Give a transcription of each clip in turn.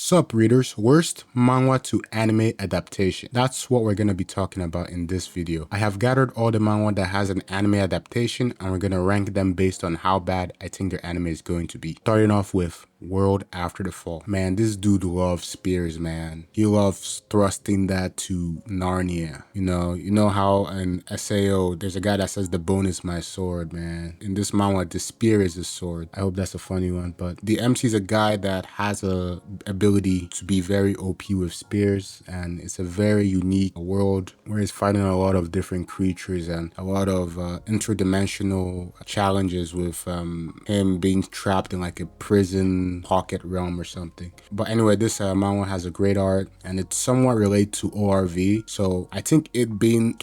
Sup readers, worst manhwa to anime adaptation. That's what we're going to be talking about in this video. I have gathered all the manhwa that has an anime adaptation and we're going to rank them based on how bad I think their anime is going to be. Starting off with World After the Fall. Man, this dude loves spears, man. He loves thrusting that to Narnia. You know how in SAO there's a guy that says the bone is my sword, man. In this manhwa, the spear is his sword. I hope that's a funny one, but the MC is a guy that has a ability to be very OP with spears, and it's a very unique world where he's fighting a lot of different creatures and a lot of interdimensional challenges with him being trapped in like a prison pocket realm or something. But anyway, this manhwa has a great art and it's somewhat related to ORV, so I think it being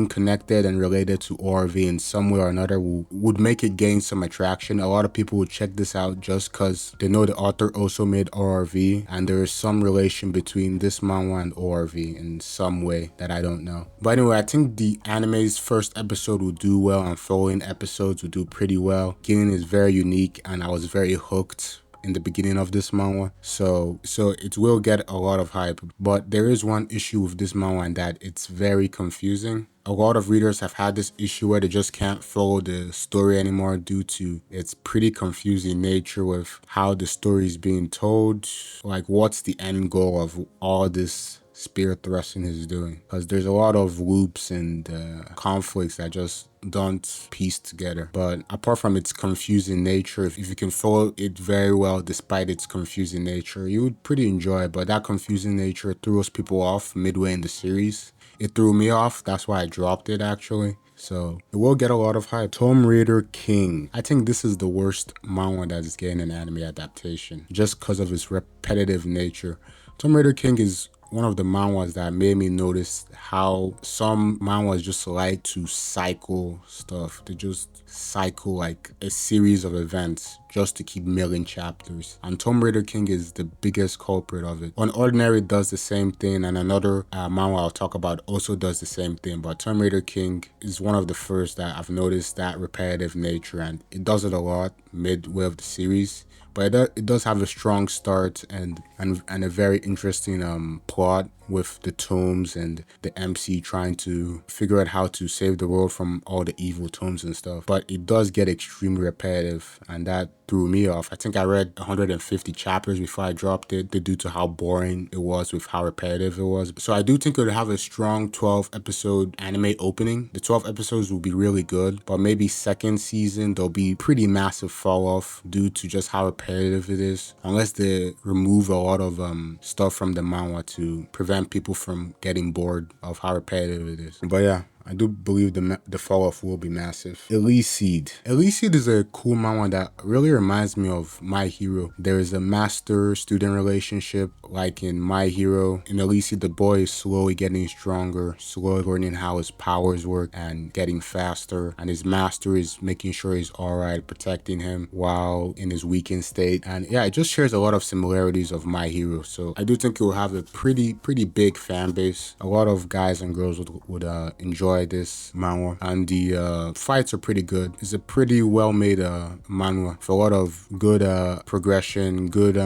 connected and related to ORV in some way or another would make it gain some attraction. A lot of people would check this out just because they know the author also made ORV and there is some relation between this manhwa and ORV in some way that I don't know. But anyway, I think the anime's first episode will do well and following episodes will do pretty well. Beginning is very unique and I was very hooked in the beginning of this manhwa, so it will get a lot of hype. But there is one issue with this manhwa, and that it's very confusing. A lot of readers have had this issue where they just can't follow the story anymore due to its pretty confusing nature with how the story is being told. Like, what's the end goal of all this spear thrusting is doing? Because there's a lot of loops and conflicts that just don't piece together. But apart from its confusing nature, if you can follow it very well despite its confusing nature, you would pretty enjoy it. But that confusing nature throws people off midway in the series. It threw me off, that's why I dropped it actually. So it will get a lot of hype. Tomb Raider King. I think this is the worst manhwa that is getting an anime adaptation just because of its repetitive nature. Tomb Raider King is one of the manhwas that made me notice how some manhwas just like to cycle stuff. They just cycle like a series of events just to keep milling chapters. And Tomb Raider King is the biggest culprit of it. Unordinary does the same thing, and another manhwa I'll talk about also does the same thing. But Tomb Raider King is one of the first that I've noticed that repetitive nature, and it does it a lot midway of the series. But it does have a strong start and a very interesting plot with the tombs and the MC trying to figure out how to save the world from all the evil tombs and stuff. But it does get extremely repetitive, and that threw me off. I think I read 150 chapters before I dropped it due to how boring it was with how repetitive it was. So I do think it would have a strong 12 episode anime opening. The 12 episodes will be really good, but maybe second season there'll be pretty massive fall off due to just how repetitive it is, unless they remove a lot of stuff from the manhwa to prevent people from getting bored of how repetitive it is. But yeah, I do believe the fall off will be massive. Eleceed. Eleceed is a cool manhwa that really reminds me of My Hero. There is a master-student relationship like in My Hero. In Eleceed, the boy is slowly getting stronger, slowly learning how his powers work and getting faster. And his master is making sure he's alright, protecting him while in his weakened state. And yeah, it just shares a lot of similarities of My Hero. So I do think it will have a pretty big fan base. A lot of guys and girls would enjoy this manhwa, and the fights are pretty good. It's a pretty well made manhwa with a lot of good progression, good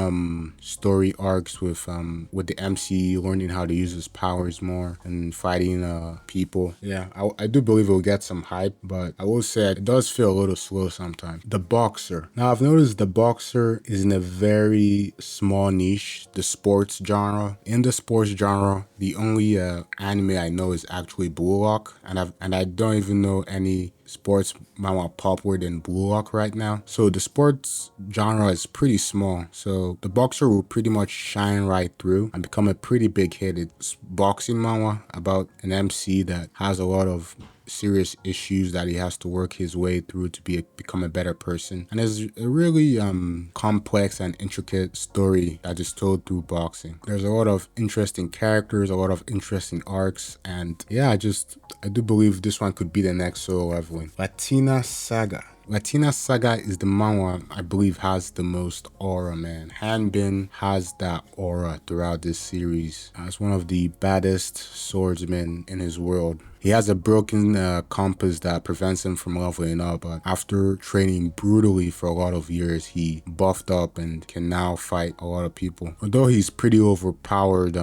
story arcs with the MC learning how to use his powers more and fighting people. Yeah, I do believe it will get some hype, but I will say it does feel a little slow sometimes. The Boxer. Now I've noticed The Boxer is in a very small niche, the sports genre. In the sports genre, the only anime I know is actually Blue Lock. And I don't even know any sports manhwa popular than Blue Lock right now. So the sports genre is pretty small. So The Boxer will pretty much shine right through and become a pretty big hit. It's boxing manhwa about an MC that has a lot of serious issues that he has to work his way through to become a better person. And there's a really complex and intricate story that is told through boxing. There's a lot of interesting characters, a lot of interesting arcs, and yeah, I do believe this one could be the next solo leveling. Latina Saga. Latina Saga is the manhwa I believe has the most aura, man. Hanbin has that aura throughout this series as one of the baddest swordsmen in his world. He has a broken compass that prevents him from leveling up, but after training brutally for a lot of years, he buffed up and can now fight a lot of people. Although he's pretty overpowered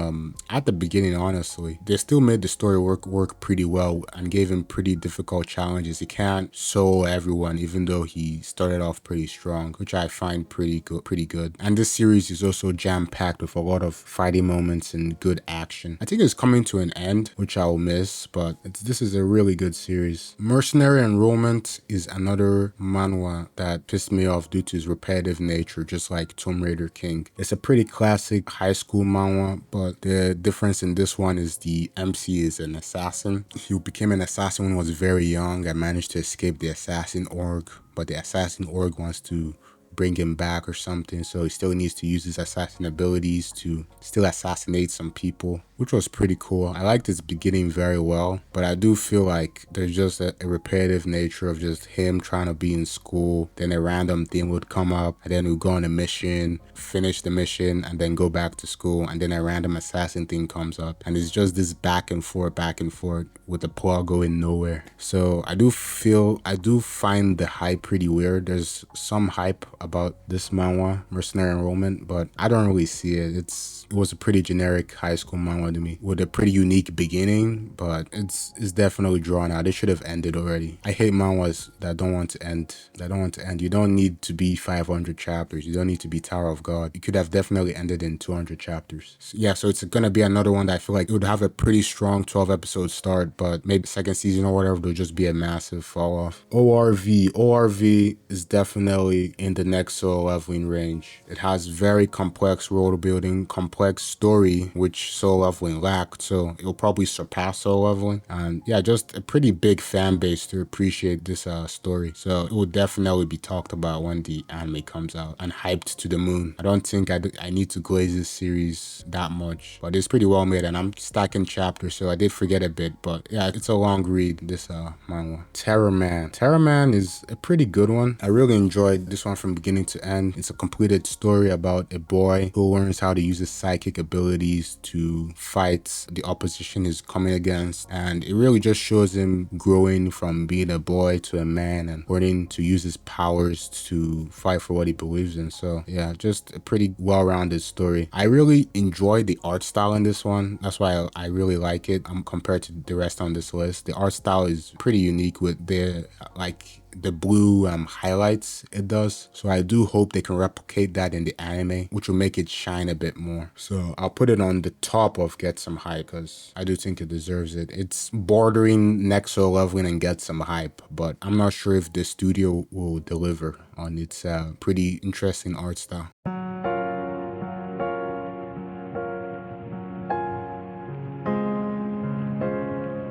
at the beginning, honestly, they still made the story work pretty well and gave him pretty difficult challenges. He can't solo everyone, even though he started off pretty strong, which I find pretty good. And this series is also jam-packed with a lot of fighting moments and good action. I think it's coming to an end, which I will miss, but this is a really good series. Mercenary Enrollment is another manhwa that pissed me off due to its repetitive nature, just like Tomb Raider King. It's a pretty classic high school manhwa, but the difference in this one is the MC is an assassin. He became an assassin when he was very young and managed to escape the assassin org, but the assassin org wants to bring him back or something, so he still needs to use his assassin abilities to still assassinate some people, which was pretty cool. I liked its beginning very well, but I do feel like there's just a repetitive nature of just him trying to be in school, then a random thing would come up, and then we'd go on a mission, finish the mission, and then go back to school, and then a random assassin thing comes up, and it's just this back and forth with the plot going nowhere. So I do find the hype pretty weird. There's some hype about this manhwa, Mercenary Enrollment, but I don't really see it. It was a pretty generic high school manhwa to me with a pretty unique beginning, but it's definitely drawn out. It should have ended already. I hate manhwas that don't want to end. You don't need to be 500 chapters. You don't need to be Tower of God. You could have definitely ended in 200 chapters. So it's gonna be another one that I feel like it would have a pretty strong 12 episode start, but maybe second season or whatever, there'll just be a massive fall off. ORV is definitely in the next solo leveling range. It has very complex world building, complex story, which solo leveling lacked, so it'll probably surpass solo leveling. And yeah, just a pretty big fan base to appreciate this story. So it will definitely be talked about when the anime comes out and hyped to the moon. I don't think I need to glaze this series that much, but it's pretty well made, and I'm stacking chapters, so I did forget a bit, but yeah, it's a long read, this manhwa. Terror Man is a pretty good one. I really enjoyed this one from beginning to end. It's a completed story about a boy who learns how to use his psychic abilities to fight the opposition he's coming against, and it really just shows him growing from being a boy to a man and learning to use his powers to fight for what he believes in. So yeah, just a pretty well-rounded story. I really enjoyed the art style in this one. That's why I really like it compared to the rest on this list. The art style is pretty unique with the blue highlights it does. So I do hope they can replicate that in the anime, which will make it shine a bit more. So I'll put it on the top of Get Some Hype because I do think it deserves it. It's bordering next solo leveling and Get Some Hype, but I'm not sure if the studio will deliver on its pretty interesting art style.